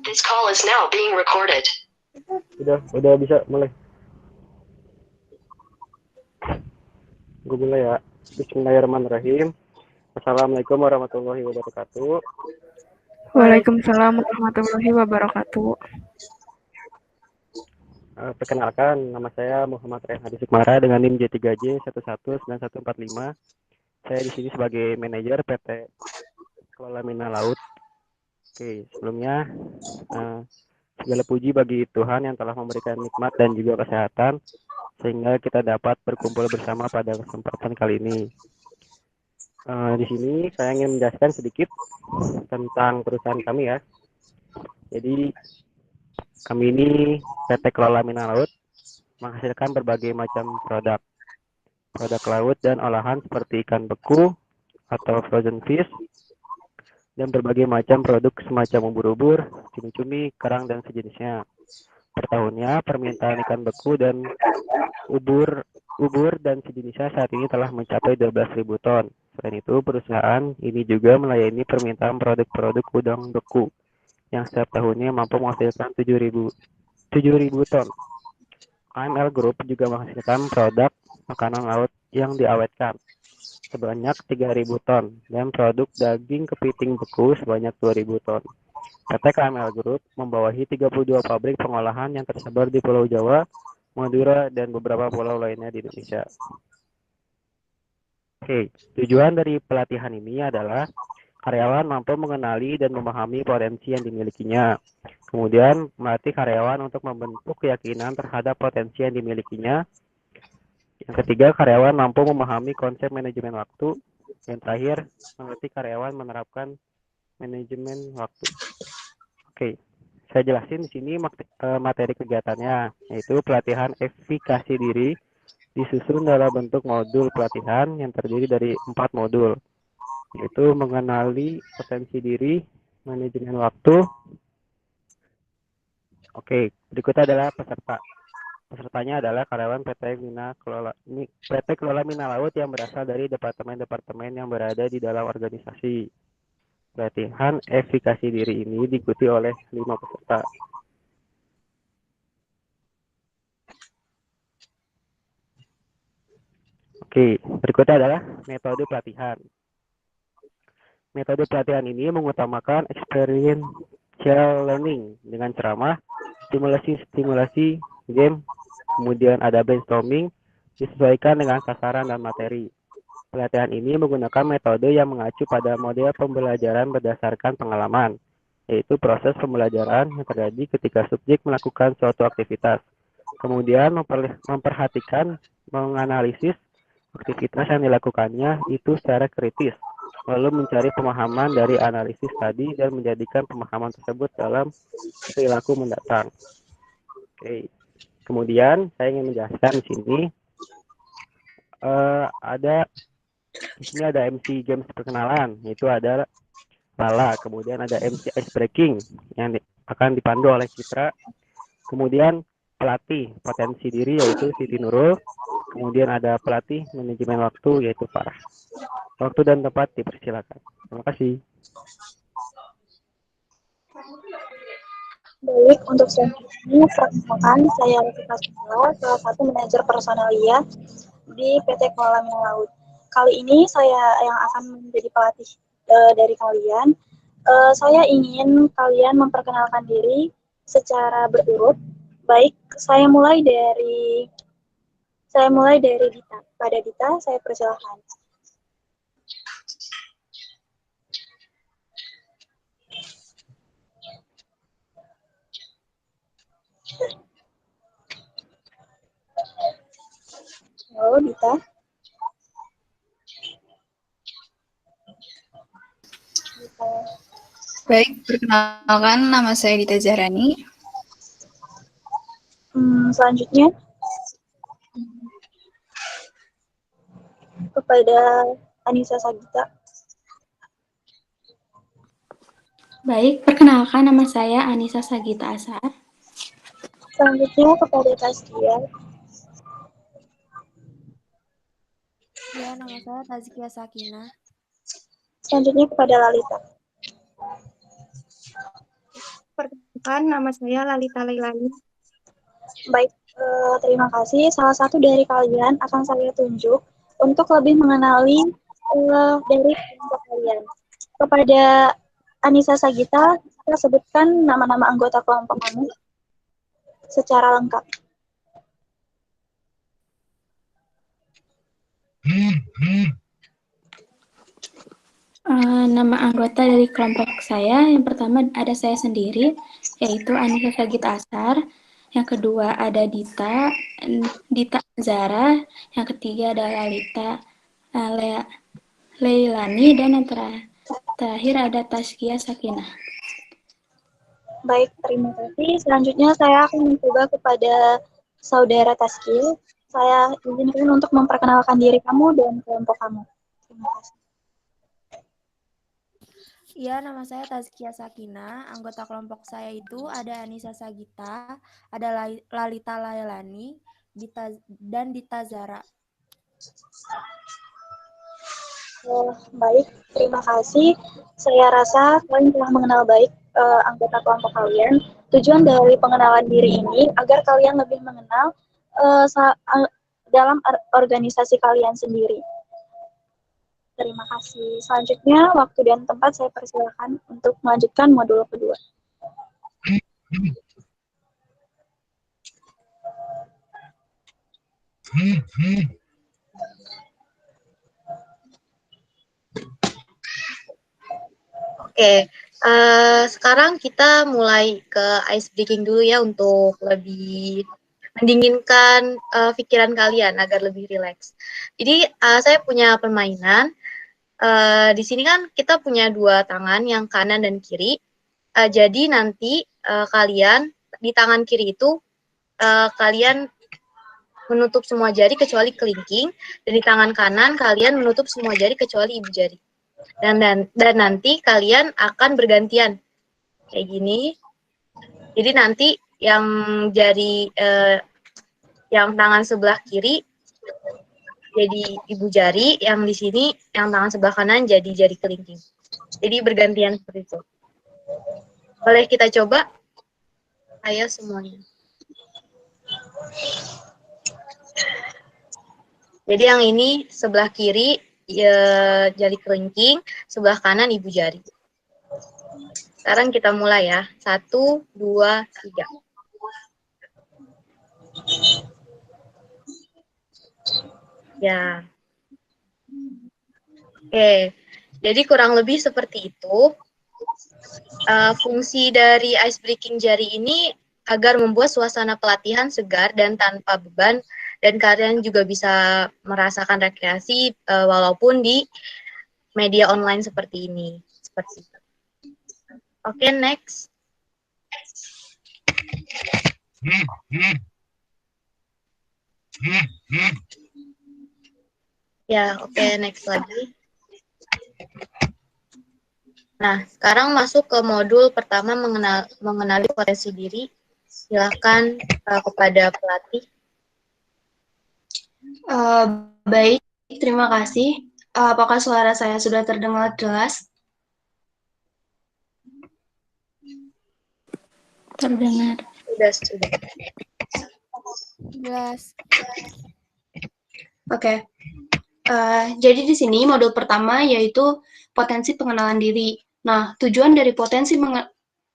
This call is now being recorded. Udah bisa mulai. Gue mulai ya. Bismillahirrahmanirrahim. Assalamualaikum warahmatullahi wabarakatuh. Waalaikumsalam warahmatullahi wabarakatuh. Perkenalkan, nama saya Muhammad Rehan Hadi Sukmara dengan NIM J3J 119145. Saya di sini sebagai manajer PT Kelola Mina Laut. Oke, sebelumnya segala puji bagi Tuhan yang telah memberikan nikmat dan juga kesehatan sehingga kita dapat berkumpul bersama pada kesempatan kali ini. Di sini saya ingin menjelaskan sedikit tentang perusahaan kami ya. Jadi kami ini PT Kelola Mina Laut menghasilkan berbagai macam produk laut dan olahan seperti ikan beku atau frozen fish dan berbagai macam produk semacam ubur-ubur, cumi-cumi, kerang dan sejenisnya. Per tahunnya permintaan ikan beku dan ubur dan sejenisnya saat ini telah mencapai 12.000 ton. Selain itu, perusahaan ini juga melayani permintaan produk-produk udang beku yang setiap tahunnya mampu menghasilkan 7.000 ton. KML Group juga menghasilkan produk makanan laut yang diawetkan sebanyak 3.000 ton dan produk daging kepiting beku sebanyak 2.000 ton. PT KML Group membawahi 32 pabrik pengolahan yang tersebar di Pulau Jawa, Madura, dan beberapa pulau lainnya di Indonesia. Oke, tujuan dari pelatihan ini adalah karyawan mampu mengenali dan memahami potensi yang dimilikinya. Kemudian melatih karyawan untuk membentuk keyakinan terhadap potensi yang dimilikinya. Yang ketiga, karyawan mampu memahami konsep manajemen waktu. Yang terakhir, melatih karyawan menerapkan manajemen waktu. Oke, saya jelasin di sini materi kegiatannya, yaitu pelatihan efikasi diri disusun dalam bentuk modul pelatihan yang terdiri dari 4 modul, yaitu mengenali potensi diri, manajemen waktu. Oke, berikutnya adalah peserta. Pesertanya adalah karyawan PT Kelola Mina Laut yang berasal dari departemen-departemen yang berada di dalam organisasi. Pelatihan efikasi diri ini diikuti oleh 5 peserta. Oke, berikutnya adalah metode pelatihan. Metode pelatihan ini mengutamakan experiential learning dengan ceramah, stimulasi, game, kemudian ada brainstorming, disesuaikan dengan sasaran dan materi. Pelatihan ini menggunakan metode yang mengacu pada model pembelajaran berdasarkan pengalaman, yaitu proses pembelajaran yang terjadi ketika subjek melakukan suatu aktivitas. Kemudian memperhatikan, menganalisis aktivitas yang dilakukannya itu secara kritis, lalu mencari pemahaman dari analisis tadi dan menjadikan pemahaman tersebut dalam perilaku mendatang. Oke. Kemudian saya ingin menjelaskan di sini di sini ada MC Games perkenalan, yaitu ada Lala, kemudian ada MC Ice Breaking yang akan dipandu oleh Citra, kemudian pelatih potensi diri yaitu Siti Nurul, kemudian ada pelatih manajemen waktu yaitu Farah. Waktu dan tempat dipersilakan. Terima kasih. Baik, untuk selanjutnya perkenalkan saya Rafika Sumela, salah satu manajer personalia di PT Kelola Mina Laut. Kali ini saya yang akan menjadi pelatih dari kalian. Saya ingin kalian memperkenalkan diri secara berurut. Baik, saya mulai dari Dita. Pada Dita, saya persilahkan. Halo, Dita. Baik, perkenalkan nama saya Dita Zahrani. Selanjutnya kepada Anissa Sagita. Baik, perkenalkan nama saya Anissa Sagita Asar. Selanjutnya kepada Taskia. Ya, nama saya Tazkia Sakinah. Selanjutnya kepada Lalita. perkenalkan nama saya Lalita Lailani. Baik, terima kasih. Salah satu dari kalian akan saya tunjuk untuk lebih mengenali dari kelompok kalian. Kepada Anissa Sagita, kita sebutkan nama-nama anggota kelompok kamu secara lengkap. Nama anggota dari kelompok saya, yang pertama ada saya sendiri, yaitu Anissa Sagita Asar. Yang kedua ada Dita Zara. Yang ketiga ada Lalita Leilani. Dan yang terakhir ada Taskia Sakinah. Baik, terima kasih. Selanjutnya saya akan mencoba kepada saudara Taskia. Saya izinkan untuk memperkenalkan diri kamu dan kelompok kamu. Terima kasih. Iya, nama saya Tazkia Sakina. Anggota kelompok saya itu ada Anissa Sagita, ada Lalita Lailani, dan Dita Zara. Baik, terima kasih. Saya rasa kalian telah mengenal baik anggota kelompok kalian. Tujuan dari pengenalan diri ini agar kalian lebih mengenal dalam organisasi kalian sendiri. Terima kasih. Selanjutnya, waktu dan tempat saya persilakan untuk melanjutkan modul kedua. Oke, sekarang kita mulai ke ice breaking dulu ya untuk lebih mendinginkan pikiran kalian agar lebih rileks. Jadi saya punya permainan. Di sini kan kita punya dua tangan, yang kanan dan kiri. Jadi nanti kalian di tangan kiri itu kalian menutup semua jari kecuali kelingking, dan di tangan kanan kalian menutup semua jari kecuali ibu jari. Dan nanti kalian akan bergantian kayak gini. Jadi nanti yang jari yang tangan sebelah kiri jadi ibu jari, yang di sini yang tangan sebelah kanan jadi jari kelingking. Jadi bergantian seperti itu. Boleh kita coba? Ayo semuanya. Jadi yang ini sebelah kiri jari kelingking, sebelah kanan ibu jari. Sekarang kita mulai ya. 1, 2, 3. Ya. Oke. Jadi kurang lebih seperti itu. Fungsi dari ice breaking jari ini agar membuat suasana pelatihan segar dan tanpa beban, dan kalian juga bisa merasakan rekreasi walaupun di media online seperti ini. Seperti itu. Oke, next. Ya, oke, next lagi. Nah, sekarang masuk ke modul pertama, mengenali potensi diri. Silakan kepada pelatih. Baik, terima kasih. Apakah suara saya sudah terdengar jelas? Terdengar. Sudah. Jelas. Oke. Jadi di sini modul pertama yaitu potensi pengenalan diri. Nah, tujuan dari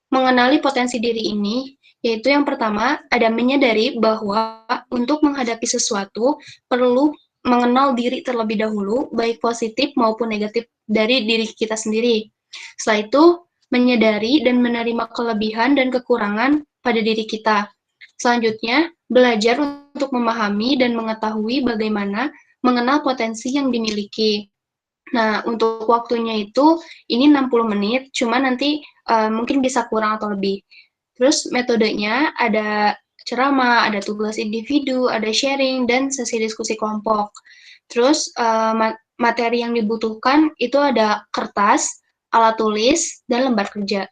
mengenali potensi diri ini yaitu yang pertama ada menyadari bahwa untuk menghadapi sesuatu perlu mengenal diri terlebih dahulu, baik positif maupun negatif dari diri kita sendiri. Setelah itu, menyadari dan menerima kelebihan dan kekurangan pada diri kita. Selanjutnya, belajar untuk memahami dan mengetahui bagaimana mengenal potensi yang dimiliki. Nah, untuk waktunya itu, ini 60 menit, cuma nanti mungkin bisa kurang atau lebih. Terus metodenya ada ceramah, ada tugas individu, ada sharing, dan sesi diskusi kelompok. Terus materi yang dibutuhkan itu ada kertas, alat tulis, dan lembar kerja.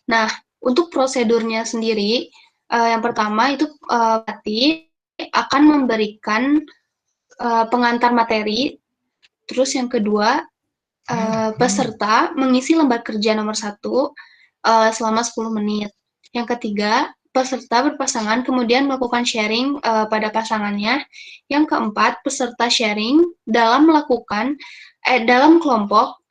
Nah, untuk prosedurnya sendiri, yang pertama itu pelatih akan memberikan pengantar materi. Terus yang kedua, peserta mengisi lembar kerja nomor 1. selama 10 menit. Yang ketiga, peserta berpasangan kemudian melakukan sharing pada pasangannya. Yang keempat, peserta sharing dalam dalam kelompok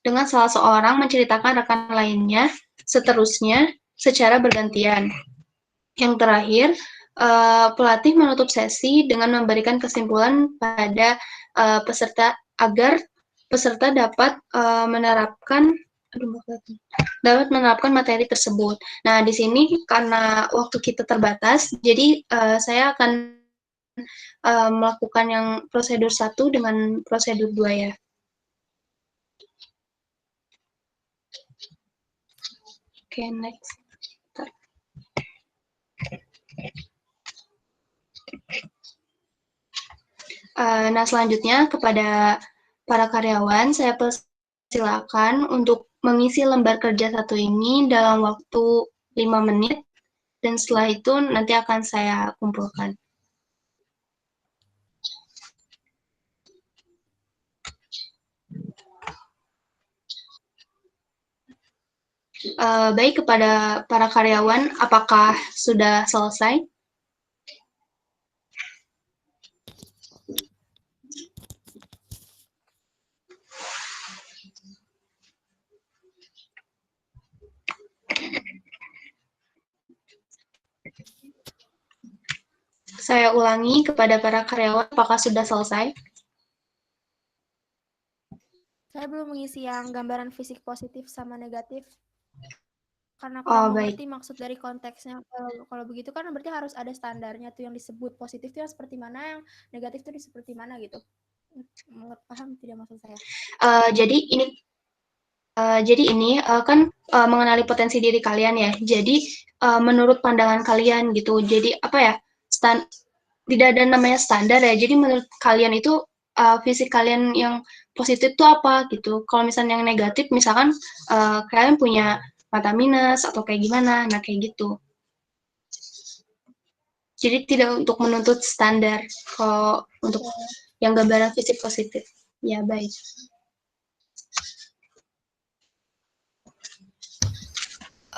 dengan salah seorang menceritakan rekan lainnya, seterusnya secara bergantian. Yang terakhir, pelatih menutup sesi dengan memberikan kesimpulan pada peserta agar peserta dapat menerapkan materi tersebut. Nah, di sini karena waktu kita terbatas, jadi saya akan melakukan yang prosedur 1 dengan prosedur 2 ya. Oke, next. Nah, selanjutnya kepada para karyawan, saya persilakan untuk mengisi lembar kerja 1 ini dalam waktu 5 menit, dan setelah itu nanti akan saya kumpulkan. Baik, kepada para karyawan, apakah sudah selesai? Saya ulangi kepada para karyawan, apakah sudah selesai? Saya belum mengisi yang gambaran fisik positif sama negatif. Karena Oh, kurang baik. mengerti maksud dari konteksnya. Kalau begitu kan berarti harus ada standarnya tuh, yang disebut positif itu yang seperti mana, yang negatif itu seperti mana gitu. Paham tidak maksud saya? Jadi ini kan mengenali potensi diri kalian ya. Jadi menurut pandangan kalian gitu. Jadi apa ya? Tidak ada namanya standar ya. Jadi menurut kalian itu fisik kalian yang positif itu apa gitu. Kalau misalnya yang negatif, misalkan kalian punya mata minus atau kayak gimana, nah kayak gitu. Jadi tidak untuk menuntut standar kalau untuk yang gambaran fisik positif. Ya, baik.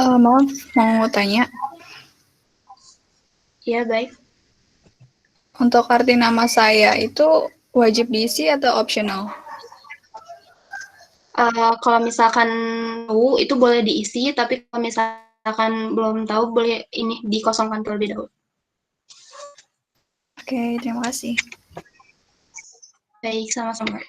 Maaf, mau tanya. Ya, baik. Untuk arti nama saya itu wajib diisi atau optional? Kalau misalkan tahu itu boleh diisi, tapi kalau misalkan belum tahu boleh ini dikosongkan terlebih dahulu. Oke, terima kasih. Baik, sama-sama.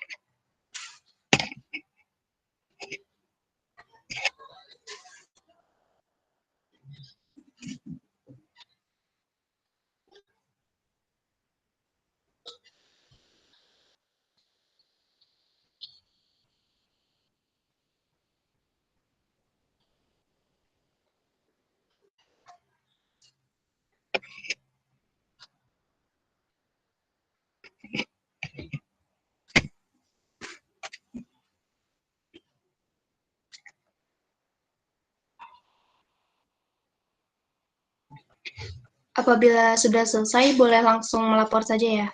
Apabila sudah selesai, boleh langsung melapor saja ya.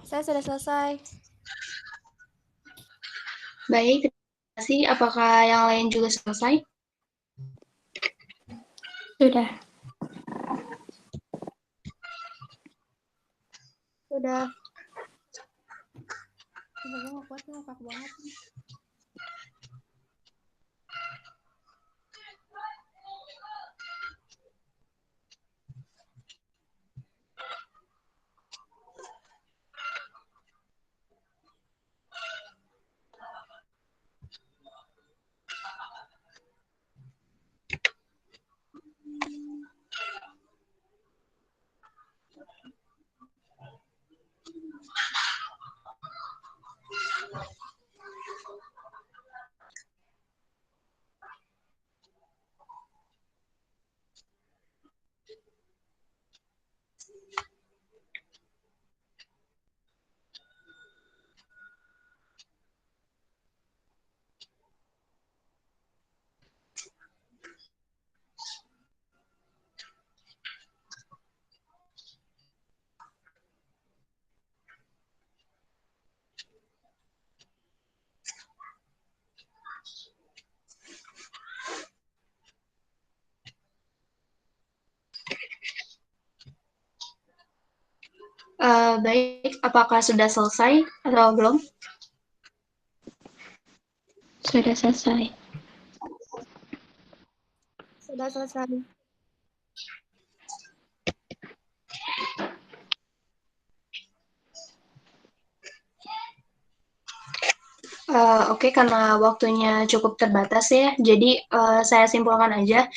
Saya sudah selesai. Baik, terima kasih. Apakah yang lain juga selesai? Sudah. Sudah. Gue nggak kuat, ngakak banget. Baik, apakah sudah selesai atau belum? Sudah selesai. Sudah selesai. Oke, karena waktunya cukup terbatas ya, jadi saya simpulkan aja.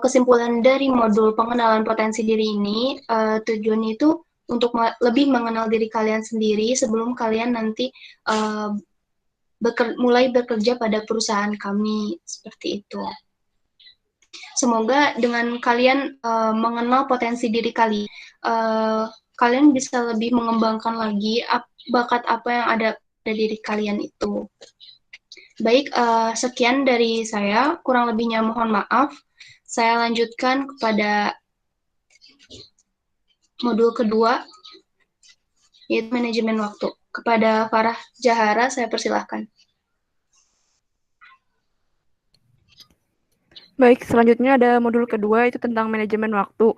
Kesimpulan dari modul pengenalan potensi diri ini, tujuannya itu untuk lebih mengenal diri kalian sendiri sebelum kalian nanti mulai bekerja pada perusahaan kami, seperti itu. Semoga dengan kalian mengenal potensi diri kalian, kalian bisa lebih mengembangkan lagi bakat apa yang ada pada diri kalian itu. Baik, sekian dari saya. Kurang lebihnya mohon maaf. Saya lanjutkan kepada modul kedua, yaitu manajemen waktu. Kepada Farah Jahara, saya persilahkan. Baik, selanjutnya ada modul kedua, itu tentang manajemen waktu.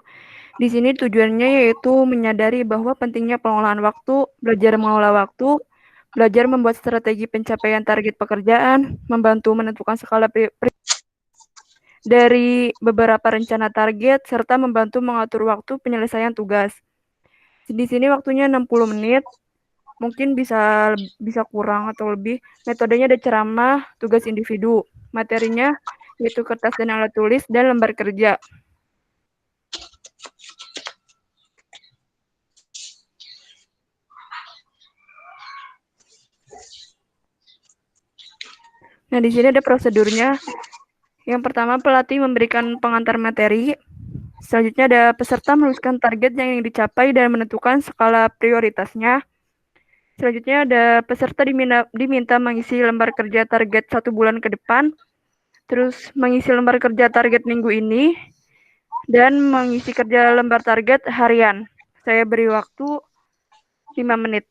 Di sini tujuannya yaitu menyadari bahwa pentingnya pengolahan waktu, belajar mengelola waktu, belajar membuat strategi pencapaian target pekerjaan, membantu menentukan skala dari beberapa rencana target, serta membantu mengatur waktu penyelesaian tugas. Di sini waktunya 60 menit, mungkin bisa kurang atau lebih. Metodenya ada ceramah, tugas individu. Materinya yaitu kertas dan alat tulis dan lembar kerja. Nah, di sini ada prosedurnya. Yang pertama, pelatih memberikan pengantar materi. Selanjutnya ada peserta menuliskan target yang ingin dicapai dan menentukan skala prioritasnya. Selanjutnya ada peserta diminta mengisi lembar kerja target 1 bulan ke depan, terus mengisi lembar kerja target minggu ini, dan mengisi kerja lembar target harian. Saya beri waktu 5 menit.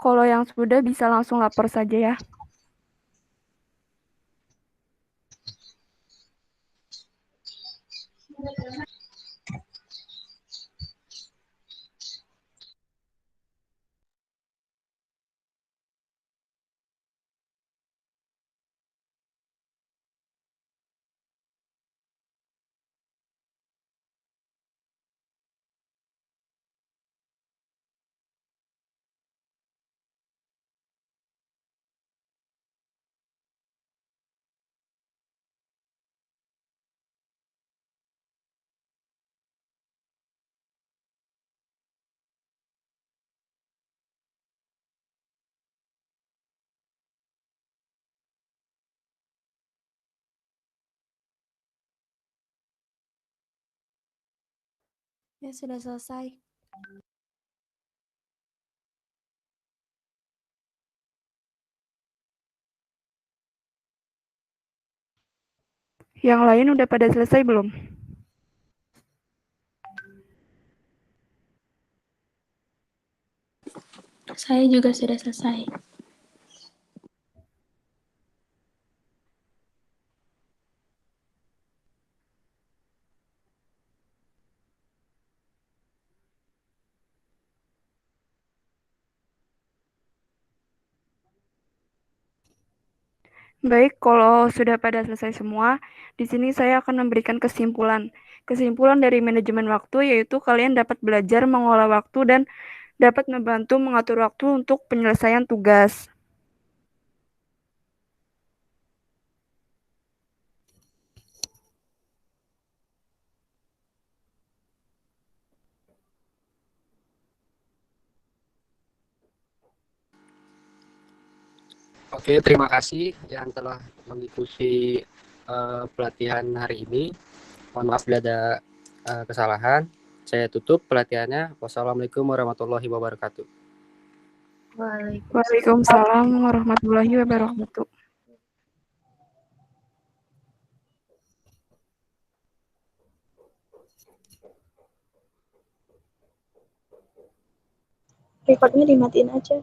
Kalau yang sudah bisa langsung lapor saja ya. Ya, sudah selesai. Yang lain udah pada selesai belum? Saya juga sudah selesai. Baik, kalau sudah pada selesai semua, di sini saya akan memberikan kesimpulan. Kesimpulan dari manajemen waktu yaitu kalian dapat belajar mengolah waktu dan dapat membantu mengatur waktu untuk penyelesaian tugas. Oke, terima kasih yang telah mengikuti pelatihan hari ini. Mohon maaf bila ada kesalahan. Saya tutup pelatihannya. Wassalamualaikum warahmatullahi wabarakatuh. Waalaikumsalam warahmatullahi wabarakatuh. Recordnya dimatiin aja.